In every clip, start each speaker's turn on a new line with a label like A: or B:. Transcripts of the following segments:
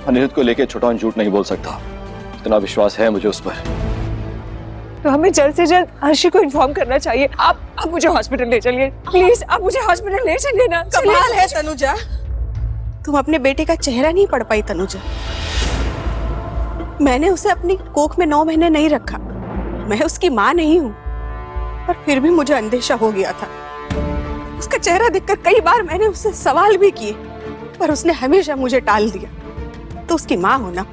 A: अनिरुद्ध को लेके छोटा झूठ नहीं बोल सकता, इतना विश्वास है मुझे उस पर।
B: तो हमें जल्द से जल्द अर्शी को इन्फॉर्म करना चाहिए। आप मुझे हॉस्पिटल ले चलिए प्लीज, आप मुझे हॉस्पिटल ले चलिए ना।
C: कमाल है तनुजा, तुम अपने बेटे का चेहरा नहीं पढ़ पाई तनुजा। मैंने उसे अपनी कोख में 9 महीने नहीं रखा, मैं उसकी माँ नहीं हूँ, पर फिर भी मुझे अंदेशा हो गया था। उसका चेहरा देखकर कई बार मैंने उससे सवाल भी किए, पर उसने हमेशा मुझे टाल दिया। तो उसकी माँ हो ना,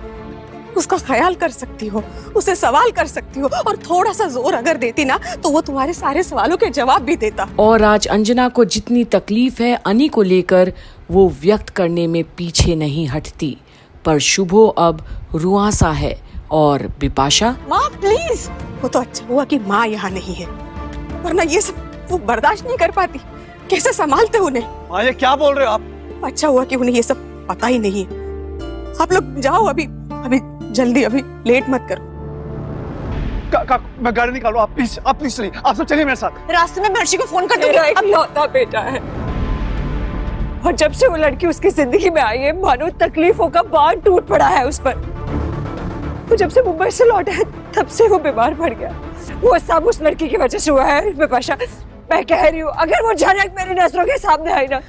C: उसका ख्याल कर सकती हो, उसे सवाल कर सकती हो, और थोड़ा सा जोर अगर देती ना तो वो तुम्हारे सारे सवालों के जवाब भी देता।
D: और आज अंजना को जितनी तकलीफ है अनी को लेकर, वो व्यक्त करने में पीछे नहीं हटती। पर शुभो अब रुआंसा है और बिपाशा।
C: माँ प्लीज, वो तो अच्छा हुआ कि माँ यहाँ नहीं है, वरना ये सब वो बर्दाश्त नहीं कर पाती। कैसे संभालते उन्हें?
A: माँ ये क्या बोल रहे हो आप?
C: अच्छा हुआ कि उन्हें ये सब पता ही नहीं है। आप लोग जाओ अभी जल्दी, अभी लेट मत करो।
A: मैं गाड़ी निकालूं, आप प्लीज चलिए, आप सब चलिए मेरे साथ।
C: रास्ते में मैं अर्शी को फोन कर दूंगी।
B: मेरा इकलौता बेटा है, और जब से वो लड़की उसकी जिंदगी में आई है, मानो तकलीफों का बांध टूट पड़ा है उस पर। वो जब से मुंबई से लौटा है तब से वो बीमार पड़ गया। वो सब उस लड़की की वजह से हुआ है बिपाशा। मैं कह रही हूँ, अगर वो झलक मेरी नजरों के सामने आई ना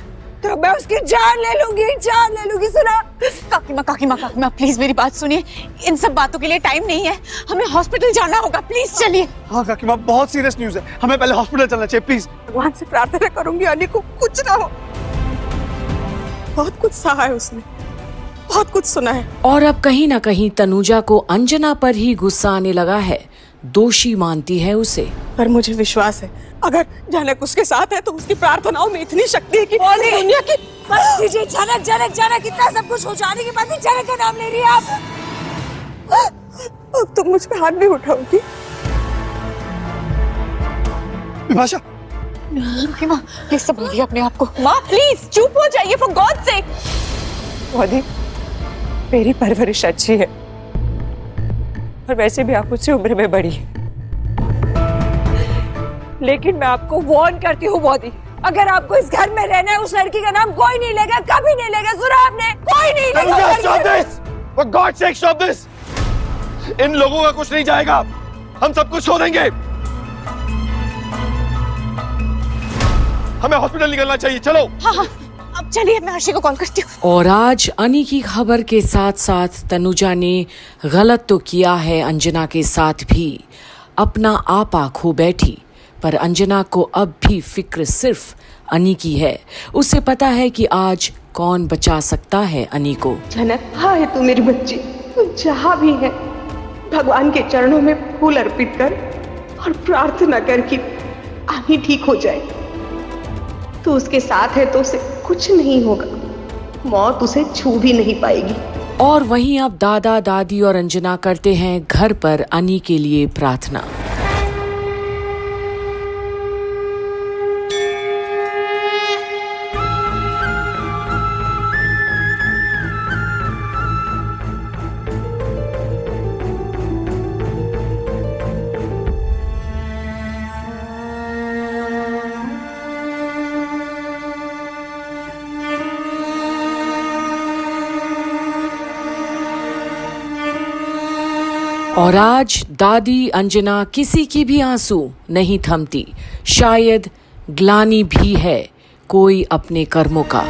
B: तो मैं उसकी जान ले लूंगी। सुना?
C: काकी माँ प्लीज मेरी बात सुनिए, इन सब बातों के लिए टाइम नहीं है, हमें हॉस्पिटल जाना होगा, प्लीज चलिए।
A: हाँ काकी माँ, बहुत सीरियस न्यूज़ है, हमें पहले हॉस्पिटल चलना चाहिए प्लीज।
C: भगवान से प्रार्थना करूंगी अली को कुछ ना हो। बहुत कुछ सहा है उसने, बहुत कुछ सुना है।
D: और अब कहीं ना कहीं तनुजा को अंजना पर ही गुस्सा आने लगा है, दोषी मानती है उसे।
C: पर मुझे विश्वास है, अगर झनक उसके साथ है तो उसकी प्रार्थनाओं में इतनी शक्ति है कि दुनिया की।
B: बस कीजिए, झनक इतना सब कुछ हो जाने के बाद भी झनक का नाम ले रही है आप।
C: अब तुम मुझ पे हाथ भी उठाओगी?
A: बिपाशा,
C: माँ प्लीज संभालिए अपने आप को। माँ प्लीज चुप हो जाइए, फॉर गॉड सेक।
B: मोदी, मेरी परवरिश अच्छी है, और वैसे भी आप मुझसे उम्र में बड़ी है, लेकिन मैं आपको वार्न करती हूँ मोदी, अगर आपको इस घर में रहना है, उस लड़की का नाम कोई नहीं लेगा, कभी नहीं लेगा। सुना आपने? कोई नहीं लेगा।
A: Stop this! For God's sake, stop this! इन लोगों का कुछ नहीं जाएगा, हम सब कुछ खो देंगे। हमें हॉस्पिटल निकलना चाहिए, चलो।
C: हाँ, अब चलिए, मैं अर्शी को कॉल करती हूँ।
D: और आज अनी की खबर के साथ साथ तनुजा ने गलत तो किया है अंजना के साथ भी, अपना आपा खो बैठी। पर अंजना को अब भी फिक्र सिर्फ अनी की है। उसे पता है कि आज कौन बचा सकता है अनी को।
C: झनक, हाँ है तू मेरी बच्ची, तू जहाँ भी है भगवान के चरणों में फूल अर्पित कर और प्रार्थना कर कि अनी ठीक हो जाए। तू उसके साथ है तो उसे कुछ नहीं होगा, मौत उसे छू भी नहीं पाएगी।
D: और वहीं अब दादा दादी और अंजना करते हैं घर पर अनी के लिए प्रार्थना। और आज दादी अंजना किसी की भी आंसू नहीं थमती, शायद ग्लानि भी है कोई अपने कर्मों का।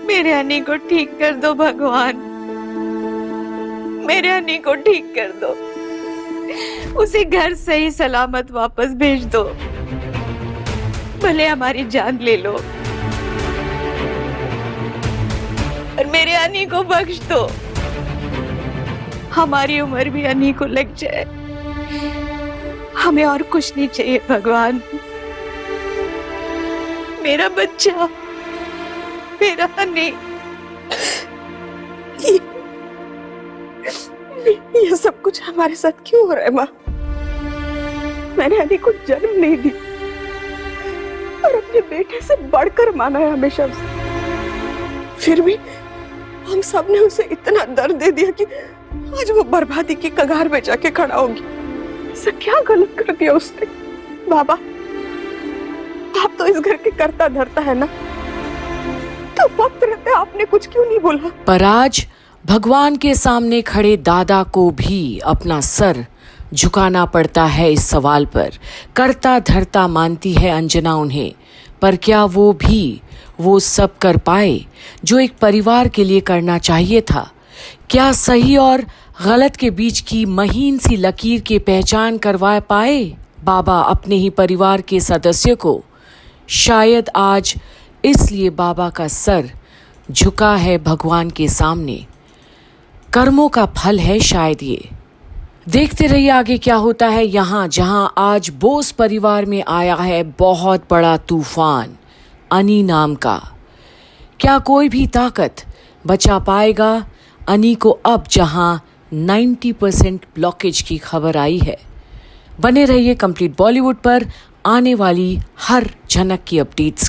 C: मेरे अनी को ठीक कर दो भगवान, मेरे अनी को ठीक कर दो, उसे घर सही सलामत वापस भेज दो, भले हमारी जान ले लो, और मेरे अनी को बख्श दो। हमारी उम्र भी अनी को लग जाए, हमें और कुछ नहीं चाहिए भगवान। मेरा बच्चा, मेरा अनी। ये सब कुछ हमारे साथ क्यों हो रहा है माँ? मैंने अनी को जन्म नहीं दी और अपने बेटे से बढ़कर माना है हमेशा उसे। फिर भी हम सब ने उसे इतना दर्द दे दिया कि आज वो बर्बादी की कगार पे जाके खड़ा होगी। ऐसा क्या गलत कर दिया उसने? बाबा, आप तो इस घर के कर्ता धर्ता है ना, तो वक्त रहते आपने कुछ क्यों नहीं बोला?
D: पर आज भगवान के सामने खड़े दादा को भी अपना सर झुकाना पड़ता है इस सवाल पर। कर्ता धर्ता मानती है अंजना उन्हें, पर क्या वो भी वो सब कर पाए जो एक परिवार के लिए करना चाहिए था? क्या सही और गलत के बीच की महीन सी लकीर की पहचान करवा पाए बाबा अपने ही परिवार के सदस्य को? शायद आज इसलिए बाबा का सर झुका है भगवान के सामने। कर्मों का फल है शायद ये। देखते रहिए आगे क्या होता है यहाँ, जहां आज बोस परिवार में आया है बहुत बड़ा तूफान अनी नाम का। क्या कोई भी ताकत बचा पाएगा अनी को अब जहां 90% ब्लॉकेज की खबर आई है? बने रहिए कंप्लीट बॉलीवुड पर आने वाली हर झनक की अपडेट्स